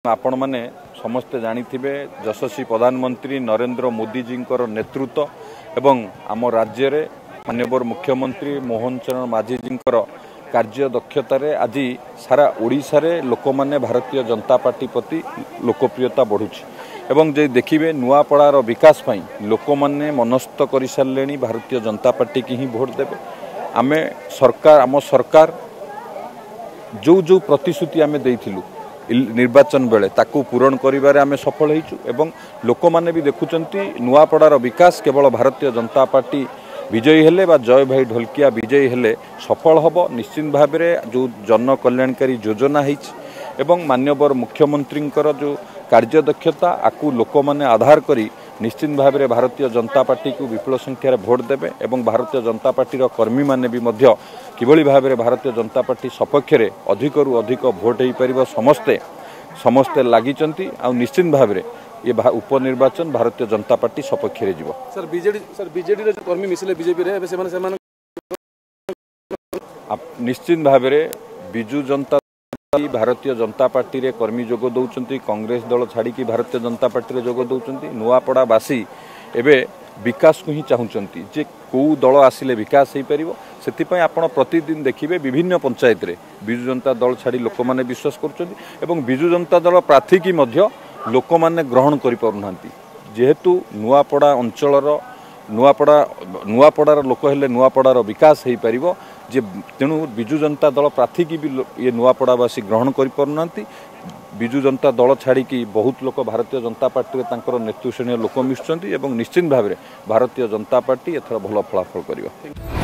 आपण मैंने समस्ते जानिथिबे यशस्वी प्रधानमंत्री नरेंद्र मोदी जी नेतृत्व एवं आम राज्य रे माननीय मुख्यमंत्री मोहन चरण माझी जी कार्य दक्षतार आज सारा ओडिशा रे लोक माने भारतीय जनता पार्टी प्रति लोकप्रियता बढ़ुची एवं जे देखिए नुआपड़ार विकास पाई लोक माने मनस्थ कर सारे भारतीय जनता पार्टी की ही भोट देवे। आमे सरकार आम सरकार जो जो प्रतिश्रुति आमे देइथिलु निर्वाचन बेले ताकू पूरण करिबारे आमे सफल होइछु एवं लोक माने भी देखुचंती नुआपड़ार विकास केवल भारतीय जनता पार्टी विजयी हेले बा जय भाई ढोलकिया विजयी हेले सफल हबो। निश्चित भाव में जो जन कल्याणकारी योजना है एवं माननीय मुख्यमंत्री जो कार्यदक्षता आकु लोक माने आधार करी निश्चित भाव में भारतीय जनता पार्टी को विपुल संख्यार भोट देवे एवं भारतीय जनता पार्टी कर्मी माने भी मध्य किभली भाव में भारतीय जनता पार्टी सपक्ष में अधिकरू अधिक भोट हो पार समस्ते समस्ते लगिचंती आ निश्चित भाव में ये उपनिर्वाचन भारतीय जनता पार्टी सपक्ष में जीव। सर बीजेडी रे कर्मी मिसिले बीजेपी रे से निश्चित भाव में बिजु जनता भारतीय जनता पार्टी रे कर्मी जोग दौरान कांग्रेस दल छाड़ी भारतीय जनता पार्टी रे जोग दौरान नुआपड़ावासी एवं विकास को ही चाहूँगी जे कौ दल आसिले विकास हो पार से आप प्रतिदिन देखिए विभिन्न पंचायत रे बिजु जनता दल छाड़ी लोक माने विश्वास कर बिजु जनता दल प्रार्थी की मध्य लोक माने ग्रहण करि पारुनांती जेहेतु नुआपड़ा अंचलर नुआपड़ार लोक हेले नुआपड़ार विकास हो पार जे तेणु बिजु जनता दल प्रार्थी की भी ये नुआपड़ावासी ग्रहण करि पारुनांती। बिजु जनता दल छाड़ी बहुत लोक भारतीय जनता पार्टी तांकर नेतृश्रेणी लोक मिशुचंती एवं निश्चित भाव में भारतीय जनता पार्टी एथर भल फलाफल करियो।